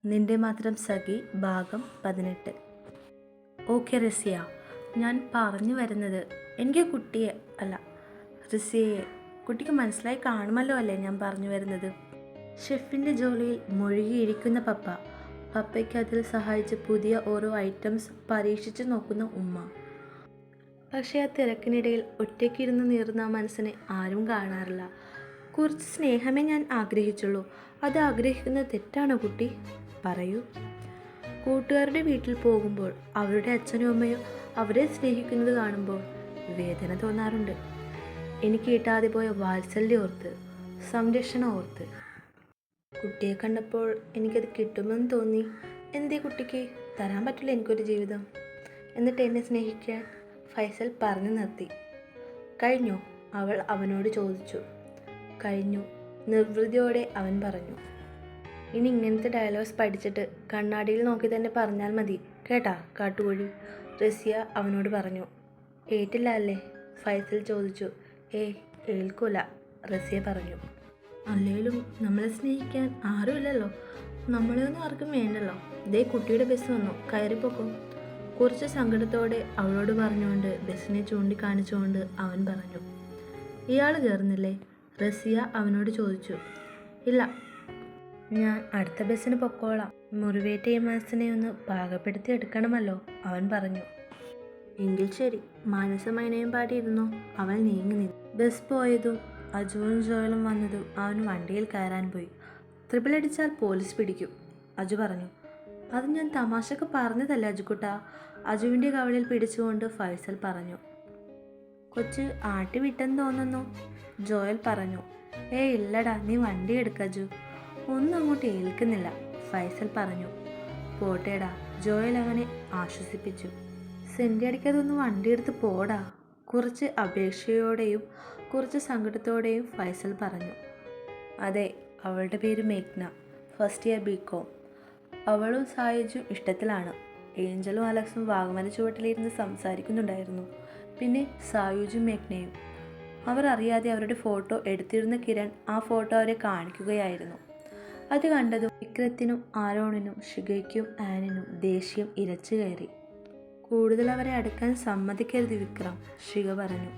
നിന്റെ മാത്രം സഖി ഭാഗം 18. ഓക്കെ റസിയ, ഞാൻ പറഞ്ഞു വരുന്നത് എനിക്ക് കുട്ടിയെ അല്ല റസിയയെ കുട്ടിക്ക് മനസ്സിലായി കാണുമല്ലോ അല്ലേ ഞാൻ പറഞ്ഞു വരുന്നത്. ഷെഫിൻ്റെ ജോലിയിൽ മുഴുകിയിരിക്കുന്ന പപ്പയ്ക്ക് അതിൽ സഹായിച്ച് പുതിയ ഓരോ ഐറ്റംസ് പരീക്ഷിച്ച് നോക്കുന്ന ഉമ്മ. പക്ഷേ ആ തിരക്കിനിടയിൽ ഒറ്റയ്ക്കിരുന്ന് നീറുന്ന മനസ്സിനെ ആരും കാണാറില്ല. കുറച്ച് സ്നേഹമേ ഞാൻ ആഗ്രഹിച്ചുള്ളൂ. അത് ആഗ്രഹിക്കുന്നത് തെറ്റാണോ കുട്ടി? പറയൂ. കൂട്ടുകാരുടെ വീട്ടിൽ പോകുമ്പോൾ അവരുടെ അച്ഛനും അമ്മയും അവരെ സ്നേഹിക്കുന്നത് കാണുമ്പോൾ വേദന തോന്നാറുണ്ട്. എനിക്ക് കിട്ടാതെ പോയ വാത്സല്യം ഓർത്ത്, സംരക്ഷണം ഓർത്ത്. കുട്ടിയെ കണ്ടപ്പോൾ എനിക്കത് കിട്ടുമെന്ന് തോന്നി. എന്തേ കുട്ടിക്ക് തരാൻ പറ്റില്ല എനിക്കൊരു ജീവിതം? എന്നിട്ട് എന്നെ സ്നേഹിക്കാൻ ഫൈസൽ പറഞ്ഞു നിർത്തി. കഴിഞ്ഞോ? അവൾ അവനോട് ചോദിച്ചു. കഴിഞ്ഞു, നിർവൃതിയോടെ അവൻ പറഞ്ഞു. ഇനി ഇങ്ങനത്തെ ഡയലോഗ്സ് പഠിച്ചിട്ട് കണ്ണാടിയിൽ നോക്കി തന്നെ പറഞ്ഞാൽ മതി കേട്ടാ കാട്ടുകോഴി, റസിയ അവനോട് പറഞ്ഞു. ഏറ്റില്ല അല്ലേ? ഫൈസൽ ചോദിച്ചു. ഏൽക്കൂല, റസിയ പറഞ്ഞു. അല്ലേലും നമ്മളെ സ്നേഹിക്കാൻ ആരുമില്ലല്ലോ, നമ്മളെയൊന്നും ആർക്കും വേണ്ടല്ലോ. ഇതേ കുട്ടിയുടെ ബസ് വന്നു, കയറിപ്പോക്കും. കുറച്ച് സങ്കടത്തോടെ അവളോട് പറഞ്ഞുകൊണ്ട് ബസ്സിനെ ചൂണ്ടിക്കാണിച്ചുകൊണ്ട് അവൻ പറഞ്ഞു. ഇയാൾ കയറുന്നില്ലേ? റസിയ അവനോട് ചോദിച്ചു. ഇല്ല, ഞാൻ അടുത്ത ബസ്സിന് പൊക്കോളാം. മുറിവേറ്റ ഈ മനസ്സിനെ ഒന്ന് പാകപ്പെടുത്തി എടുക്കണമല്ലോ, അവൻ പറഞ്ഞു. എങ്കിൽ ശരി, മാനസമൈനയും പാടിയിരുന്നോ? അവൾ നീങ്ങി നിന്നു. ബസ് പോയതും അജുവും ജോയലും വന്നതും അവൻ വണ്ടിയിൽ കയറാൻ പോയി. ട്രിപ്പിൾ അടിച്ചാൽ പോലീസ് പിടിക്കും, അജു പറഞ്ഞു. അത് ഞാൻ തമാശക്ക് പറഞ്ഞതല്ല അജുക്കുട്ടാ, അജുവിൻ്റെ കവളിൽ പിടിച്ചുകൊണ്ട് ഫൈസൽ പറഞ്ഞു. കൊച്ച് ആട്ടി വിട്ടെന്ന് തോന്നുന്നു, ജോയൽ പറഞ്ഞു. ഇല്ലടാ, നീ വണ്ടി എടുക്കജു. ഒന്നും അങ്ങോട്ട് ഏൽക്കുന്നില്ല, ഫൈസൽ പറഞ്ഞു. പോട്ടേടാ, ജോയൽ അവനെ ആശ്വസിപ്പിച്ചു. സെൻറ്റി അടിക്കാതൊന്ന് വണ്ടിയെടുത്ത് പോടാ, കുറച്ച് അപേക്ഷയോടെയും കുറച്ച് സങ്കടത്തോടെയും ഫൈസൽ പറഞ്ഞു. അതെ, അവളുടെ പേര് മേഘ്ന, ഫസ്റ്റ് ഇയർ ബികോം. അവളും സായുജും ഇഷ്ടത്തിലാണ്. ഏഞ്ചലും അലക്സും വാഗമന ചുവട്ടിലിരുന്ന് സംസാരിക്കുന്നുണ്ടായിരുന്നു. പിന്നെ സായുജും മേഘ്നയും. അവർ അറിയാതെ അവരുടെ ഫോട്ടോ എടുത്തിരുന്ന കിരൺ ആ ഫോട്ടോ അവരെ കാണിക്കുകയായിരുന്നു. അത് കണ്ടതും വിക്രത്തിനും ആരോണിനും ഷിഗയ്ക്കും ആനിനും ദേഷ്യം ഇരച്ചു കയറി. കൂടുതൽ അവരെ അടുക്കാൻ സമ്മതിക്കരുത് വിക്രം, ഷിഗ പറഞ്ഞു.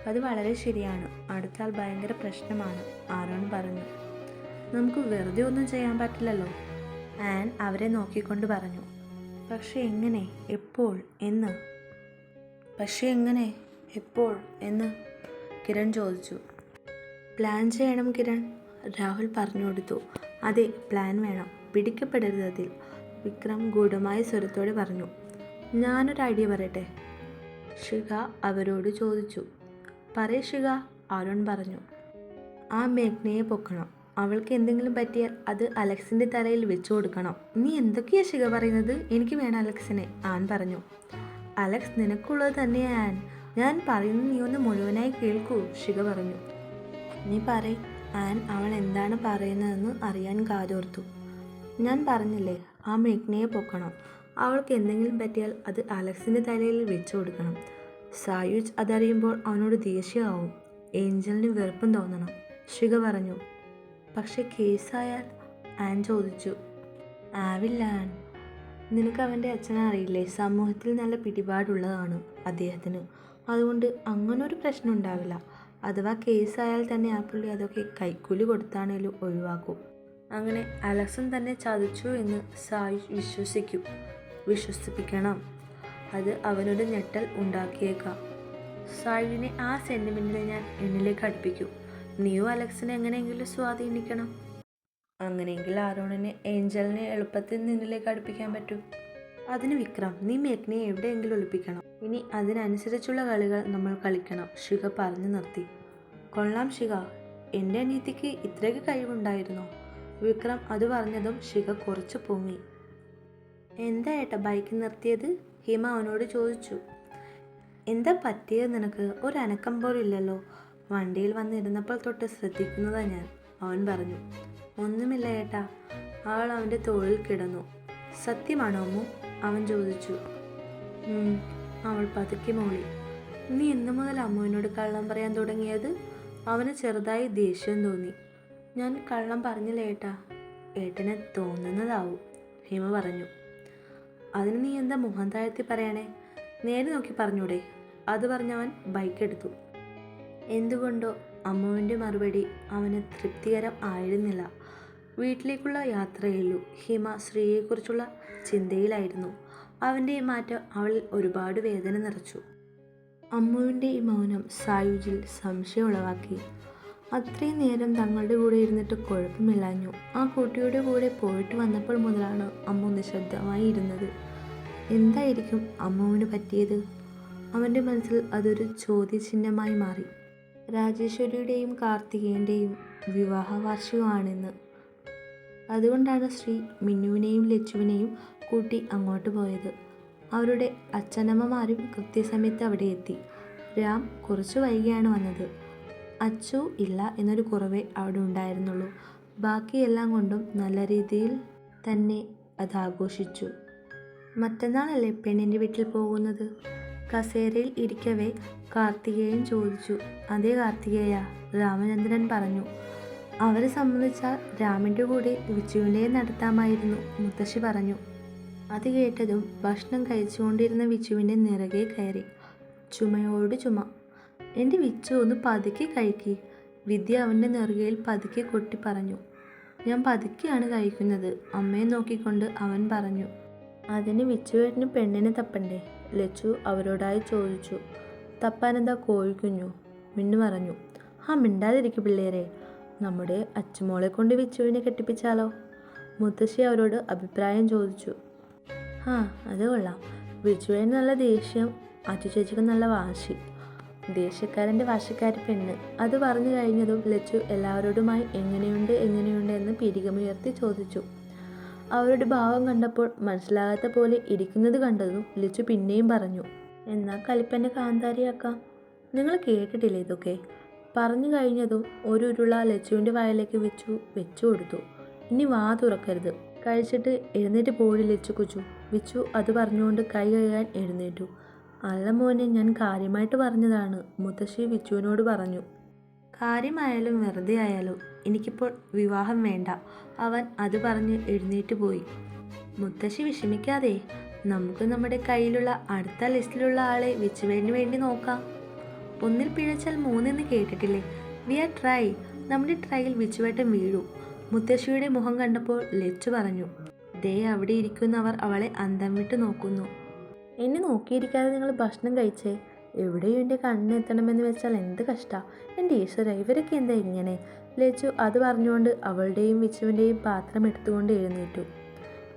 അത് വളരെ ശരിയാണ്, അടുത്താൽ ഭയങ്കര പ്രശ്നമാണ്, ആരോൺ പറഞ്ഞു. നമുക്ക് വെറുതെ ഒന്നും ചെയ്യാൻ പറ്റില്ലല്ലോ, ആൻ അവരെ നോക്കിക്കൊണ്ട് പറഞ്ഞു. പക്ഷെ എങ്ങനെ, എപ്പോൾ, എന്ന്? കിരൺ ചോദിച്ചു. പ്ലാൻ ചെയ്യണം കിരൺ, രാഹുൽ പറഞ്ഞു കൊടുത്തു. അതെ, പ്ലാൻ വേണം, പിടിക്കപ്പെടരുത് അതിൽ, വിക്രം ഗൂഢമായ സ്വരത്തോടെ പറഞ്ഞു. ഞാനൊരു ഐഡിയ പറയട്ടെ, ഷിഗ അവരോട് ചോദിച്ചു. പറയ് ഷിഗ, ആരോൺ പറഞ്ഞു. ആ മേഘ്നയെ പൊക്കണം. അവൾക്ക് എന്തെങ്കിലും പറ്റിയാൽ അത് അലക്സിൻ്റെ തലയിൽ വെച്ചു കൊടുക്കണം. നീ എന്തൊക്കെയാ ഷിഗ പറയുന്നത്? എനിക്ക് വേണം അലക്സിനെ, ആൻ പറഞ്ഞു. അലക്സ് നിനക്കുള്ളത് തന്നെയാ ആൻ, ഞാൻ പറയുന്നത് നീ ഒന്ന് മുഴുവനായി കേൾക്കൂ, ഷിഗ പറഞ്ഞു. നീ പറയ്, ആൻ അവൾ എന്താണ് പറയുന്നതെന്ന് അറിയാൻ കാതോർത്തു. ഞാൻ പറഞ്ഞില്ലേ, ആ മേഘ്നയെ പൊക്കണം. അവൾക്ക് എന്തെങ്കിലും പറ്റിയാൽ അത് അലക്സിൻ്റെ തലയിൽ വെച്ചു കൊടുക്കണം. സായുജ് അതറിയുമ്പോൾ അവനോട് ദേഷ്യമാവും, ഏഞ്ചലിന് വെറുപ്പും തോന്നണം, ഷിഗ പറഞ്ഞു. പക്ഷെ കേസായാൽ, ആൻ ചോദിച്ചു. ആവില്ല ആൻ, നിനക്ക് അവൻ്റെ അച്ഛനെ അറിയില്ലേ? സമൂഹത്തിൽ നല്ല പിടിപാടുള്ളതാണ് അദ്ദേഹത്തിന്, അതുകൊണ്ട് അങ്ങനൊരു പ്രശ്നം ഉണ്ടാവില്ല. അഥവാ കേസായാൽ തന്നെ ആ പുള്ളി അതൊക്കെ കൈക്കൂലി കൊടുത്താണേലും ഒഴിവാക്കും. അങ്ങനെ അലക്സും തന്നെ ചതിച്ചു എന്ന് സായുജ് വിശ്വസിപ്പിക്കണം. അത് അവനൊരു ഞെട്ടൽ ഉണ്ടാക്കിയേക്കാം. സായുജിനെ ആ സെൻറ്റിമെൻറ്റിൽ ഞാൻ എന്നിലേക്ക് അടുപ്പിക്കും. നീയോ അലക്സിനെ എങ്ങനെയെങ്കിലും സ്വാധീനിക്കണം. അങ്ങനെയെങ്കിൽ ആരോണിനെ ഏഞ്ചലിനെ എളുപ്പത്തിൽ നിന്നിലേക്ക് അടുപ്പിക്കാൻ പറ്റും. അതിന് വിക്രം, നീ മേഘ്നയെ എവിടെയെങ്കിലും ഒളിപ്പിക്കണം. ഇനി അതിനനുസരിച്ചുള്ള കളികൾ നമ്മൾ കളിക്കണം, ഷിഗ പറഞ്ഞു നിർത്തി. കൊള്ളാം ഷിഗ, എൻ്റെ അനിയത്തിക്ക് ഇത്രയ്ക്ക് കഴിവുണ്ടായിരുന്നോ? വിക്രം അത് പറഞ്ഞതും ഷിഗ കുറച്ച് പൊങ്ങി. എന്താ ഏട്ടാ ബൈക്ക് നിർത്തിയത്? ഹിമ അവനോട് ചോദിച്ചു. എന്താ പറ്റിയത് നിനക്ക്? ഒരനക്കം പോലും ഇല്ലല്ലോ. വണ്ടിയിൽ വന്നിരുന്നപ്പോൾ തൊട്ട് ശ്രദ്ധിക്കുന്നതാ ഞാൻ, അവൻ പറഞ്ഞു. ഒന്നുമില്ല ഏട്ടാ, അവൾ അവൻ്റെ തോളിൽ കിടന്നു. സത്യമാണോ അമ്മു? അവൻ ചോദിച്ചു. അവൾ പതുക്കി മൂളി. നീ എന്നു മുതൽ അമ്മുവിനോട് കള്ളം പറയാൻ തുടങ്ങിയത്? അവന് ചെറുതായി ദേഷ്യം തോന്നി. ഞാൻ കള്ളം പറഞ്ഞില്ല ഏട്ടാ. ഏട്ടന് തോന്നുന്നതാവും, ഹിമ പറഞ്ഞു. അതിന് നീ എന്താ മുഖം താഴ്ത്തി പറയണേ? നേരെ നോക്കി പറഞ്ഞൂടെ? അത് പറഞ്ഞവൻ ബൈക്ക് എടുത്തു. എന്തുകൊണ്ടോ അമ്മുവിൻ്റെ മറുപടി അവന് തൃപ്തികരം ആയിരുന്നില്ല. വീട്ടിലേക്കുള്ള യാത്രയിലു ഹിമ ശ്രീയെക്കുറിച്ചുള്ള ചിന്തയിലായിരുന്നു. അവൻ്റെ ഈ മാറ്റം അവളിൽ ഒരുപാട് വേദന നിറച്ചു. അമ്മുവിൻ്റെ ഈ മൗനം സായുജിൽ സംശയം ഉളവാക്കി. അത്രയും നേരം തങ്ങളുടെ കൂടെ ഇരുന്നിട്ട് കുഴപ്പമില്ലാഞ്ഞു. ആ കുട്ടിയുടെ കൂടെ പോയിട്ട് വന്നപ്പോൾ മുതലാണ് അമ്മു നിശബ്ദമായി ഇരുന്നത്. എന്തായിരിക്കും അമ്മുവിന് പറ്റിയത്? അവൻ്റെ മനസ്സിൽ അതൊരു ചോദ്യചിഹ്നമായി മാറി. രാജേശ്വരിയുടെയും കാർത്തികേയൻ്റെയും വിവാഹ വാർഷികമാണെന്ന്. അതുകൊണ്ടാണ് ശ്രീ മിന്നുവിനെയും ലച്ചുവിനെയും കൂട്ടി അങ്ങോട്ട് പോയത്. അവരുടെ അച്ഛനമ്മമാരും കൃത്യസമയത്ത് അവിടെ എത്തി. രാം കുറച്ച് വൈകിയാണ് വന്നത്. അച്ചു ഇല്ല എന്നൊരു കുറവേ അവിടെ ഉണ്ടായിരുന്നുള്ളൂ. ബാക്കിയെല്ലാം കൊണ്ടും നല്ല രീതിയിൽ തന്നെ അതാഘോഷിച്ചു. മറ്റന്നാളല്ലേ പെണ്ണിൻ്റെ വീട്ടിൽ പോകുന്നത്? കസേരയിൽ ഇരിക്കവേ കാർത്തികേയൻ ചോദിച്ചു. അതേ കാർത്തികേയ, രാമചന്ദ്രൻ പറഞ്ഞു. അവരെ സംബന്ധിച്ചാൽ രാമിൻ്റെ കൂടെ വിച്ചുവിനെ നടത്താമായിരുന്നു, മുത്തശ്ശി പറഞ്ഞു. അത് കേട്ടതും ഭക്ഷണം കഴിച്ചുകൊണ്ടിരുന്ന വിച്ചുവിൻ്റെ നിറകെ കയറി. ചുമയോട് ചുമ. എൻ്റെ വിച്ചു ഒന്ന് പതുക്കെ കഴിക്കി. വിദ്യ അവൻ്റെ നെറുകയിൽ പതുക്കെ കൊട്ടി പറഞ്ഞു. ഞാൻ പതുക്കെയാണ് കഴിക്കുന്നത്, അമ്മയെ നോക്കിക്കൊണ്ട് അവൻ പറഞ്ഞു. അതിന് വിച്ചുവേട്ടന് പെണ്ണിനെ തപ്പണ്ടേ? ലച്ചു അവരോടായി ചോദിച്ചു. തപ്പാനെന്താ കോഴിക്കുഞ്ഞു? മിന്നു പറഞ്ഞു. മിണ്ടാതിരിക്കും പിള്ളേരെ, നമ്മുടെ അച്ചുമോളെ കൊണ്ട് വിച്ചുവിനെ കെട്ടിപ്പിച്ചാലോ? മുത്തശ്ശി അവരോട് അഭിപ്രായം ചോദിച്ചു. അത് കൊള്ളാം. വിച്ചുവേന് നല്ല ദേഷ്യം, അച്ചു ചേച്ചിക്ക് നല്ല വാശി. ദേഷ്യക്കാരൻ്റെ വാശിക്കാരി പെണ്ണ്. അത് പറഞ്ഞു കഴിഞ്ഞതും ലച്ചു എല്ലാവരോടുമായി എങ്ങനെയുണ്ട് എന്ന് പിരികമുയർത്തി ചോദിച്ചു. അവരുടെ ഭാവം കണ്ടപ്പോൾ മനസ്സിലാകാത്ത പോലെ ഇരിക്കുന്നത് കണ്ടതും ലച്ചു പിന്നെയും പറഞ്ഞു. എന്നാൽ കലിപ്പൻ്റെ കാന്താരിയാക്കാം. നിങ്ങൾ കേട്ടിട്ടില്ലേ ഇതൊക്കെ? പറഞ്ഞു കഴിഞ്ഞതും ഒരു ഉരുള ലച്ചുവിൻ്റെ വായിലേക്ക് വെച്ചു കൊടുത്തു. ഇനി വാ തുറക്കരുത്, കഴിച്ചിട്ട് എഴുന്നേറ്റ് പോയി ലച്ചു കുച്ചു. വിച്ചു അത് പറഞ്ഞുകൊണ്ട് കൈ കഴുകാൻ എഴുന്നേറ്റു. അല്ല മോനെ, ഞാൻ കാര്യമായിട്ട് പറഞ്ഞതാണ്, മുത്തശ്ശി വിച്ചുവിനോട് പറഞ്ഞു. കാര്യമായാലും വെറുതെ ആയാലും എനിക്കിപ്പോൾ വിവാഹം വേണ്ട, അവൻ അത് പറഞ്ഞ് എഴുന്നേറ്റ് പോയി. മുത്തശ്ശി വിഷമിക്കാതെ, നമുക്ക് നമ്മുടെ കയ്യിലുള്ള അടുത്ത ലിസ്റ്റിലുള്ള ആളെ വിച്ചുവേന് വേണ്ടി നോക്കാം. ഒന്നിൽ പിഴച്ചാൽ മൂന്നെന്ന് കേട്ടിട്ടില്ലേ? We are try. നമ്മുടെ ട്രൈയിൽ വിച്ചുവേട്ടൻ വീഴും. മുത്തശ്ശിയുടെ മുഖം കണ്ടപ്പോൾ ലച്ചു പറഞ്ഞു. ദേ അവിടെ ഇരിക്കുന്നവർ അവളെ അന്തം വിട്ട് നോക്കുന്നു. എന്നെ നോക്കിയിരിക്കാതെ നിങ്ങൾ ഭക്ഷണം കഴിച്ചേ. എവിടെയും എൻ്റെ കണ്ണെത്തണമെന്ന് വെച്ചാൽ എന്ത് കഷ്ടാ. എൻ്റെ ഈശ്വര, ഇവരൊക്കെ എന്താ ഇങ്ങനെ? ലച്ചു അത് പറഞ്ഞുകൊണ്ട് അവളുടെയും വിച്ചുവിൻ്റെയും പാത്രം എടുത്തുകൊണ്ട് എഴുന്നേറ്റു.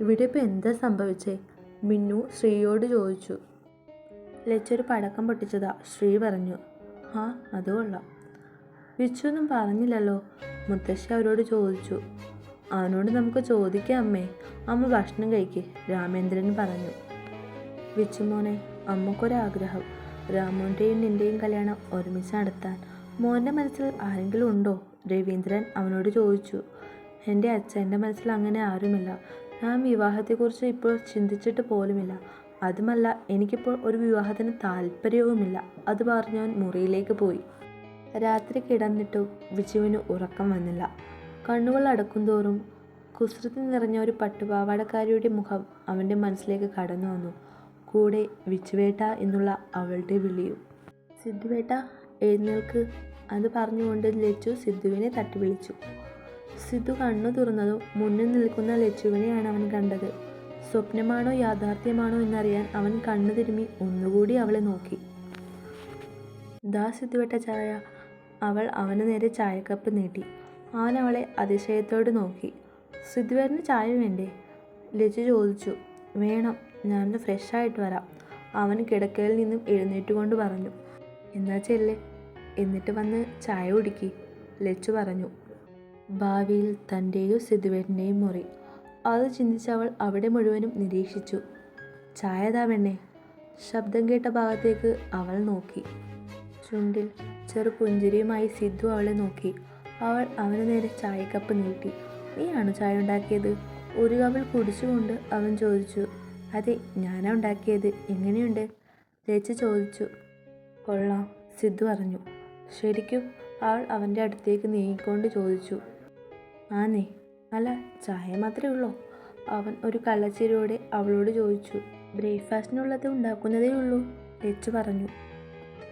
ഇവിടെ ഇപ്പോൾ എന്താ സംഭവിച്ചേ? മിന്നു ശ്രീയോട് ചോദിച്ചു. ലച്ചു ഒരു പടക്കം പൊട്ടിച്ചതാ, ശ്രീ പറഞ്ഞു. അത് കൊള്ളാം. വിച്ചു ഒന്നും പറഞ്ഞില്ലല്ലോ, മുത്തശ്ശി അവരോട് ചോദിച്ചു. അവനോട് നമുക്ക് ചോദിക്കാം അമ്മേ. അമ്മ ഭക്ഷണം കഴിക്കേ, രാമേന്ദ്രൻ പറഞ്ഞു. വിച്ചുമോനെ, അമ്മക്കൊരാഗ്രഹം, രാമുൻ്റെയും നിൻ്റെയും കല്യാണം ഒരുമിച്ച് നടത്താൻ. മോൻ്റെ മനസ്സിൽ ആരെങ്കിലും ഉണ്ടോ? രവീന്ദ്രൻ അവനോട് ചോദിച്ചു. എൻ്റെ അച്ഛൻ്റെ മനസ്സിൽ അങ്ങനെ ആരുമില്ല. ഞാൻ വിവാഹത്തെക്കുറിച്ച് ഇപ്പോൾ ചിന്തിച്ചിട്ട് പോലുമില്ല. അതുമല്ല, എനിക്കിപ്പോൾ ഒരു വിവാഹത്തിന് താല്പര്യവുമില്ല. അത് പറഞ്ഞവൻ മുറിയിലേക്ക് പോയി. രാത്രി കിടന്നിട്ടും വിച്ചുവിന് ഉറക്കം വന്നില്ല. കണ്ണുകൾ അടക്കുംതോറും കുസൃതി നിറഞ്ഞ ഒരു പട്ടുപാവാടക്കാരിയുടെ മുഖം അവൻ്റെ മനസ്സിലേക്ക് കടന്നു വന്നു. കൂടെ വിച്ചുവേട്ട എന്നുള്ള അവളുടെ വിളിയും. സിദ്ധുവേട്ട, എഴുന്നേൽക്ക്. അത് പറഞ്ഞുകൊണ്ട് ലച്ചു സിദ്ധുവിനെ തട്ടി വിളിച്ചു. സിദ്ധു കണ്ണു തുറന്നതും മുന്നിൽ നിൽക്കുന്ന ലച്ചുവിനെയാണ് അവൻ കണ്ടത്. സ്വപ്നമാണോ യാഥാർത്ഥ്യമാണോ എന്നറിയാൻ അവൻ കണ്ണു തിരുമ്മി ഒന്നുകൂടി അവളെ നോക്കി. ദാ സിദ്ധുവേട്ട ചായ. അവൾ അവന് നേരെ ചായക്കപ്പ് നീട്ടി. അവൻ അവളെ അതിശയത്തോട് നോക്കി. സിദ്ധുവേട്ടന് ചായ വേണ്ടേ? ലച്ചു ചോദിച്ചു. വേണം, ഞാനൊന്ന് ഫ്രഷായിട്ട് വരാം, അവൻ കിടക്കയിൽ നിന്നും എഴുന്നേറ്റുകൊണ്ട് പറഞ്ഞു. എന്നാ ചെല്ലേ, എന്നിട്ട് വന്ന് ചായ കുടിക്കി, ലച്ചു പറഞ്ഞു. ഭാവിയിൽ തൻ്റെയും സിദ്ധുവേട്ടൻ്റെയും മുറി. അത് ചിന്തിച്ചവൾ അവിടെ മുഴുവനും നിരീക്ഷിച്ചു. ചായ താ പെണ്ണേ. ശബ്ദം കേട്ട ഭാഗത്തേക്ക് അവൾ നോക്കി. ചുണ്ടിൽ ചെറു പുഞ്ചിരിയുമായി സിദ്ധു അവളെ നോക്കി. അവൾ അവന് നേരെ ചായക്കപ്പ് നീട്ടി. നീയാണോ ചായ ഉണ്ടാക്കിയത്? ഒരു കവിൾ കുടിച്ചുകൊണ്ട് അവൻ ചോദിച്ചു. അതെ, ഞാനാ ഉണ്ടാക്കിയത്. എങ്ങനെയുണ്ട്? ലച്ചു ചോദിച്ചു. കൊള്ളാം, സിദ്ധു പറഞ്ഞു. ശരിക്കും? അവൾ അവൻ്റെ അടുത്തേക്ക് നീങ്ങിക്കൊണ്ട് ചോദിച്ചു. ആന്നേ, അല്ല, ചായ മാത്രമേ ഉള്ളൂ. അവൻ ഒരു കള്ളച്ചിരിയോടെ അവളോട് ചോദിച്ചു. ബ്രേക്ക്ഫാസ്റ്റിനുള്ളത് ഉണ്ടാക്കുന്നതേ ഉള്ളൂ, ലച്ചു പറഞ്ഞു.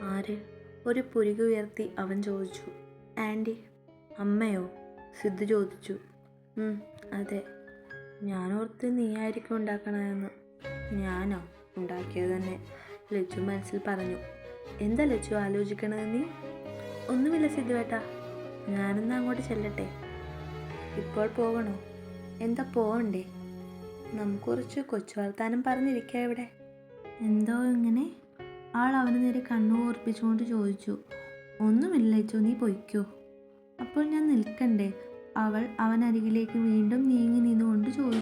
ആര്? ഒരു പുരികു ഉയർത്തി അവൻ ചോദിച്ചു. ആൻറ്റി. അമ്മയോ? സിദ്ധു ചോദിച്ചു. അതെ. ഞാനോർത്ത് നീയായിരിക്കും ഉണ്ടാക്കണമെന്ന്. ഞാനോ? ഉണ്ടാക്കിയത് തന്നെ, ലച്ചു മനസ്സിൽ പറഞ്ഞു. എന്താ ലച്ചു ആലോചിക്കണത് നീ? ഒന്നുമില്ല സിദ്ധുവേട്ടാ, ഞാനൊന്ന് അങ്ങോട്ട് ചെല്ലട്ടെ. ഇപ്പോൾ പോകണോ? എന്താ പോകണ്ടേ? നമുക്ക് കുറച്ച് കൊച്ചു വർത്താനം പറഞ്ഞിരിക്കാം ഇവിടെ. എന്തോ ഇങ്ങനെ? ആൾ അവന് നേരെ കണ്ണു ഓർപ്പിച്ചുകൊണ്ട് ചോദിച്ചു. ഒന്നുമില്ല ലച്ചു, നീ പൊയ്ക്കോ. അപ്പോൾ ഞാൻ നിൽക്കണ്ടേ? അവൾ അവനരികിലേക്ക് വീണ്ടും നീങ്ങി നിന്നുകൊണ്ട് ചോദിച്ചു.